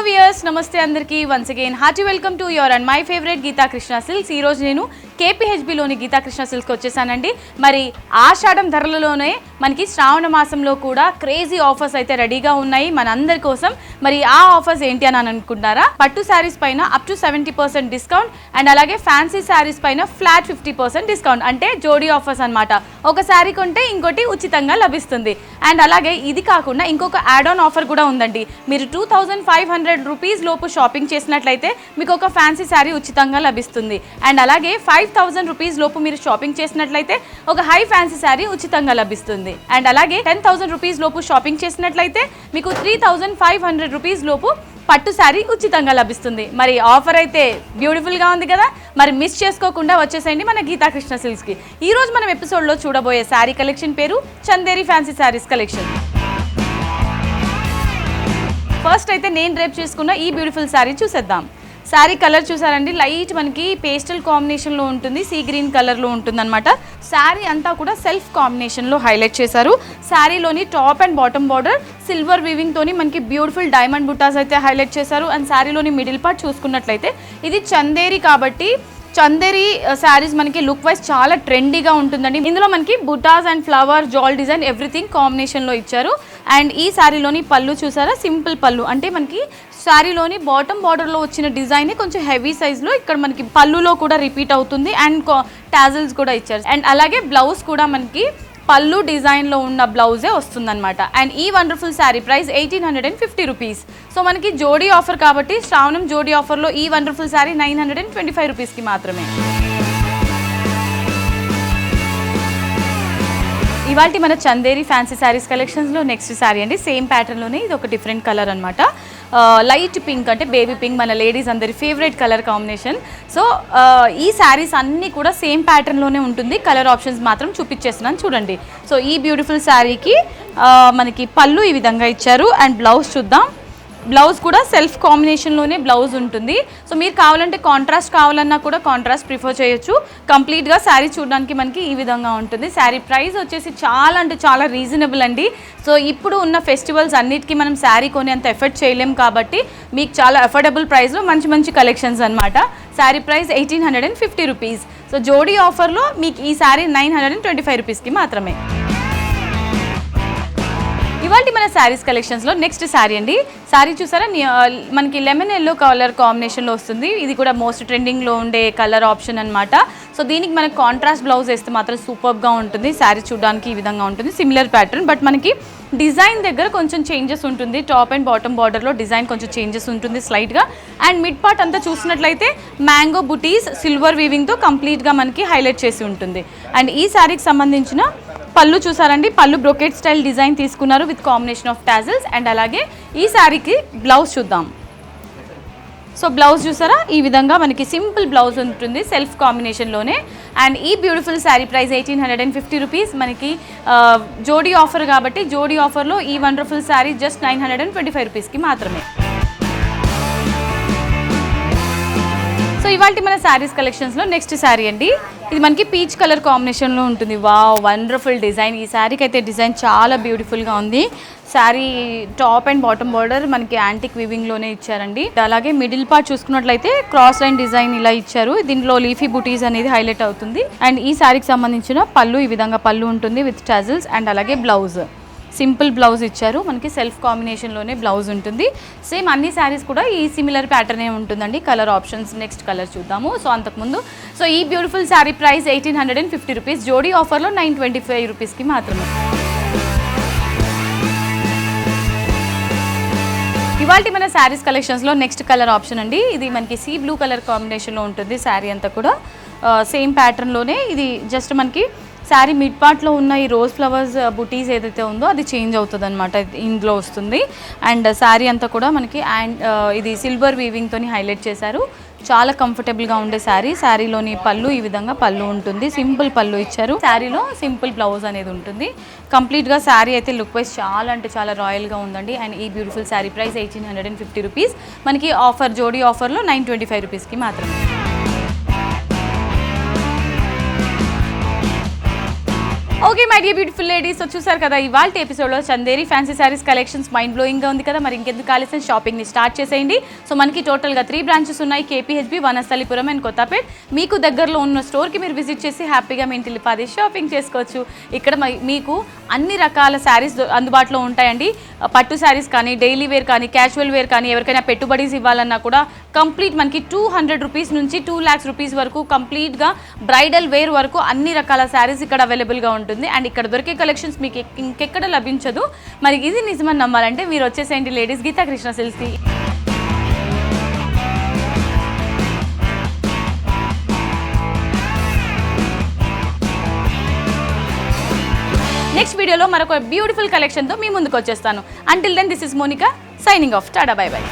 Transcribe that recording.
Weirs నమస్తే అందరికీ once again hearty welcome to your and my favourite Geetha Krishna Silks. ఈరోజు నేను కేపీహెచ్బిలోని గీతా కృష్ణ సిల్క్స్కి వచ్చేసానండి. మరి ఆషాఢం ధరలలోనే మనకి శ్రావణ మాసంలో కూడా క్రేజీ ఆఫర్స్ అయితే రెడీగా ఉన్నాయి మనందరి కోసం. మరి ఆ ఆఫర్స్ ఏంటి అని అనుకుంటున్నారా? పట్టు శారీస్ పైన అప్ టు 70% డిస్కౌంట్ అండ్ అలాగే ఫ్యాన్సీ శారీస్ పైన ఫ్లాట్ 50% డిస్కౌంట్, అంటే జోడీ ఆఫర్స్ అనమాట. ఒక శారీ కొంటే ఇంకోటి ఉచితంగా లభిస్తుంది. అండ్ అలాగే ఇది కాకుండా ఇంకొక యాడ్ ఆన్ ఆఫర్ కూడా ఉందండి. మీరు 2500 రూపీస్ లోపు షాపింగ్ చేసినట్లయితే మీకు ఒక ఫ్యాన్సీ శారీ ఉచితంగా లభిస్తుంది. అండ్ అలాగే 5000 రూపీస్ లోపు మీరు షాపింగ్ చేసినట్లయితే ఒక హై ఫ్యాన్సీ శారీ ఉచితంగా లభిస్తుంది. అండ్ అలాగే 10,000 రూపీస్ లోపు షాపింగ్ చేసినట్లయితే మీకు 3500 రూపీస్ లోపు పట్టు శారీ ఉచితంగా లభిస్తుంది. మరి ఆఫర్ అయితే బ్యూటిఫుల్గా ఉంది కదా, మరి మిస్ చేసుకోకుండా వచ్చేసేయండి మన గీతా కృష్ణ సిల్క్స్కి. ఈరోజు మనం ఎపిసోడ్లో చూడబోయే శారీ కలెక్షన్ పేరు Chanderi fancy saris collection. First అయితే నేను డ్రేప్ చేసుకున్న ఈ బ్యూటిఫుల్ శారీ చూసేద్దాం. శారీ కలర్ చూసారండి, లైట్ మనకి పేస్టల్ కాంబినేషన్లో ఉంటుంది, సీ గ్రీన్ కలర్లో ఉంటుందన్నమాట. శారీ అంతా కూడా సెల్ఫ్ కాంబినేషన్లో హైలైట్ చేశారు. శారీలోని top and bottom border silver weaving తోని మనకి బ్యూటిఫుల్ డైమండ్ బుట్టాస్ అయితే హైలైట్ చేశారు. అండ్ శారీలోని మిడిల్ పార్ట్ చూసుకున్నట్లయితే ఇది చందేరి కాబట్టి చందేరి శారీస్ మనకి లుక్ వైజ్ చాలా ట్రెండీగా ఉంటుందండి. ఇందులో మనకి బుటాస్ అండ్ ఫ్లవర్ జాల్ డిజైన్ ఎవ్రీథింగ్ కాంబినేషన్లో ఇచ్చారు. అండ్ ఈ శారీలోని పళ్ళు చూసారా, సింపుల్ పళ్ళు, అంటే మనకి శారీలోని బాటమ్ బార్డర్లో వచ్చిన డిజైన్ కొంచెం హెవీ సైజ్లో ఇక్కడ మనకి పళ్ళులో కూడా రిపీట్ అవుతుంది. అండ్ టాజిల్స్ కూడా ఇచ్చారు. అండ్ అలాగే బ్లౌజ్ కూడా మనకి పళ్ళు డిజైన్లో ఉన్న బ్లౌజే వస్తుందన్నమాట. అండ్ ఈ wonderful sari price 1850 rupees. So మనకి జోడీ ఆఫర్ కాబట్టి శ్రావణం జోడీ ఆఫర్లో ఈ వండర్ఫుల్ శారీ 925 రూపీస్కి మాత్రమే. ఇవాళ మన చందేరి ఫ్యాన్సీ శారీస్ కలెక్షన్స్లో నెక్స్ట్ శారీ అండి. సేమ్ ప్యాటర్న్లోనే ఇది ఒక డిఫరెంట్ కలర్ అనమాట. లైట్ పింక్, అంటే బేబీ పింక్, మన లేడీస్ అందరి ఫేవరెట్ కలర్ కాంబినేషన్. సో ఈ శారీస్ అన్నీ కూడా సేమ్ ప్యాటర్న్లోనే ఉంటుంది. కలర్ ఆప్షన్స్ మాత్రం చూపించేస్తున్నాను చూడండి. సో ఈ బ్యూటిఫుల్ శారీకి మనకి పళ్ళు ఈ విధంగా ఇచ్చారు. అండ్ బ్లౌజ్ చూద్దాం. బ్లౌజ్ కూడా సెల్ఫ్ కాంబినేషన్లోనే బ్లౌజ్ ఉంటుంది. సో మీరు కావాలంటే కాంట్రాస్ట్ కావాలన్నా కూడా కాంట్రాస్ట్ ప్రిఫర్ చేయొచ్చు. కంప్లీట్గా శారీ చూడడానికి మనకి ఈ విధంగా ఉంటుంది. శారీ ప్రైస్ వచ్చేసి చాలా అంటే చాలా రీజనబుల్ అండి. సో ఇప్పుడు ఉన్న ఫెస్టివల్స్ అన్నిటికీ మనం శారీ కొని అంత ఎఫర్ట్ చేయలేం కాబట్టి మీకు చాలా అఫోర్డబుల్ ప్రైస్లో మంచి మంచి కలెక్షన్స్ అనమాట. Sari price 1850 rupees. సో జోడీ ఆఫర్లో మీకు ఈ శారీ 925 రూపీస్కి మాత్రమే. ఇవాళ మన శారీస్ కలెక్షన్స్లో నెక్స్ట్ శారీ అండి. శారీ చూసారా, మనకి లెమన్ ఎల్లో కలర్ కాంబినేషన్లో వస్తుంది. ఇది కూడా మోస్ట్ ట్రెండింగ్లో ఉండే కలర్ ఆప్షన్ అనమాట. సో దీనికి మనకి కాంట్రాస్ట్ బ్లౌజ్ వేస్తే మాత్రం సూపర్గా ఉంటుంది. శారీ చూడడానికి ఈ విధంగా ఉంటుంది, సిమిలర్ ప్యాటర్న్, బట్ మనకి డిజైన్ దగ్గర కొంచెం చేంజెస్ ఉంటుంది. టాప్ అండ్ బాటమ్ బార్డర్లో డిజైన్ కొంచెం చేంజెస్ ఉంటుంది స్లైట్గా. అండ్ మిడ్ పార్ట్ అంతా చూసినట్లయితే మ్యాంగో బుటీస్ సిల్వర్ వీవింగ్తో కంప్లీట్గా మనకి హైలైట్ చేసి ఉంటుంది. అండ్ ఈ శారీకి సంబంధించిన పళ్ళు చూసారండి, పళ్ళు బ్రొకెట్ స్టైల్ డిజైన్ తీసుకున్నారు with combination of tassels. And అలాగే ఈ శారీకి బ్లౌజ్ చూద్దాం. సో బ్లౌజ్ చూసారా, ఈ విధంగా మనకి సింపుల్ బ్లౌజ్ ఉంటుంది సెల్ఫ్ కాంబినేషన్లోనే. అండ్ ఈ బ్యూటిఫుల్ శారీ ప్రైస్ 1850 రూపీస్. మనకి జోడీ ఆఫర్ కాబట్టి జోడీ ఆఫర్లో ఈ వండర్ఫుల్ శారీ జస్ట్ 925 రూపీస్కి మాత్రమే. సో ఇవాళ మన శారీస్ కలెక్షన్స్లో నెక్స్ట్ శారీ అండి. ఇది మనకి పీచ్ కలర్ కాంబినేషన్లో ఉంటుంది. Wow, wonderful design. ఈ శారీకి అయితే డిజైన్ చాలా బ్యూటిఫుల్గా ఉంది. Sari top and bottom border మనకి యాంటిక్ వీవింగ్లోనే ఇచ్చారండి. అలాగే మిడిల్ పార్ట్ చూసుకున్నట్లయితే క్రాస్ లైన్ డిజైన్ ఇలా ఇచ్చారు. దీంట్లో లీఫీ బుటీస్ అనేది హైలైట్ అవుతుంది. అండ్ ఈ శారీకి సంబంధించిన పళ్ళు ఈ విధంగా పళ్ళు ఉంటుంది విత్ టాజిల్స్. అండ్ అలాగే బ్లౌజ్ సింపుల్ బ్లౌజ్ ఇచ్చారు. మనకి సెల్ఫ్ కాంబినేషన్లోనే బ్లౌజ్ ఉంటుంది. సేమ్ అన్ని శారీస్ కూడా ఈ సిమిలర్ ప్యాటర్నే ఉంటుందండి. కలర్ ఆప్షన్స్ నెక్స్ట్ కలర్ చూద్దాము. సో అంతకుముందు సో ఈ బ్యూటిఫుల్ శారీ ప్రైస్ 1850 రూపీస్. జోడీ ఆఫర్లో 925 రూపీస్కి మాత్రమే. ఇవాళ మన శారీస్ కలెక్షన్స్లో నెక్స్ట్ కలర్ ఆప్షన్ అండి. ఇది మనకి సీ బ్లూ కలర్ కాంబినేషన్లో ఉంటుంది. శారీ అంతా కూడా సేమ్ ప్యాటర్న్లోనే. ఇది జస్ట్ మనకి శారీ మిడ్ పార్ట్లో ఉన్న ఈ రోజ్ ఫ్లవర్స్ బుటీస్ ఏదైతే ఉందో అది చేంజ్ అవుతుంది అనమాట, ఇందులో వస్తుంది. అండ్ శారీ అంతా కూడా మనకి ఇది సిల్వర్ వీవింగ్తో హైలైట్ చేశారు. చాలా కంఫర్టబుల్గా ఉండే శారీ. శారీలోని పళ్ళు ఈ విధంగా పళ్ళు ఉంటుంది, సింపుల్ పళ్ళు ఇచ్చారు. శారీలో సింపుల్ బ్లౌజ్ అనేది ఉంటుంది. కంప్లీట్గా శారీ అయితే లుక్ వైజ్ చాలా అంటే చాలా రాయల్గా ఉందండి. అండ్ ఈ బ్యూటిఫుల్ శారీ ప్రైస్ 1850 రూపీస్. మనకి ఆఫర్ జోడీ ఆఫర్లో 925 రూపీస్కి మాత్రమే. Okay my dear beautiful ladies, so చూసారు కదా ఇవాళ ఎపిసోడ్లో Chanderi fancy sarees collections mind బ్లోయింగ్గా ఉంది కదా. మరి ఇంకెందుకు కాలేసిన షాపింగ్ని స్టార్ట్ చేసేయండి. సో మనకి టోటల్గా 3 బ్రాంచెస్ ఉన్నాయి, కేపీహెచ్బి, వనస్థలిపురం అండ్ కొత్తపేట్. మీకు దగ్గరలో ఉన్న స్టోర్కి మీరు విజిట్ చేసి హ్యాపీగా మీ ఇంటి లిపాది షాపింగ్ చేసుకోవచ్చు. ఇక్కడ మీకు అన్ని రకాల శారీస్ అందుబాటులో ఉంటాయండి. పట్టు శారీస్ కానీ, డైలీ వేర్ కానీ, క్యాజువల్ వేర్ కానీ, ఎవరికైనా పెట్టుబడీస్ ఇవ్వాలన్నా కూడా కంప్లీట్ మనకి 200 రూపీస్ నుంచి 2 lakhs రూపీస్ వరకు కంప్లీట్గా బ్రైడల్ వేర్ వరకు అన్ని రకాల శారీస్ ఇక్కడ అవైలబుల్గా ఉంటుంది. అండ్ ఇక్కడ దొరికే కలెక్షన్స్ మీకు ఇంకెక్కడ లభించదు. మరి ఇది నిజమని నమ్మాలంటే మీరు వచ్చేసేంటి లేడీస్ గీతా కృష్ణ సిల్క్స్కి. నెక్స్ట్ వీడియోలో మరొక బ్యూటిఫుల్ కలెక్షన్తో మీ ముందుకు వచ్చేస్తాను. Until then this is Monika signing off. Tata bye by.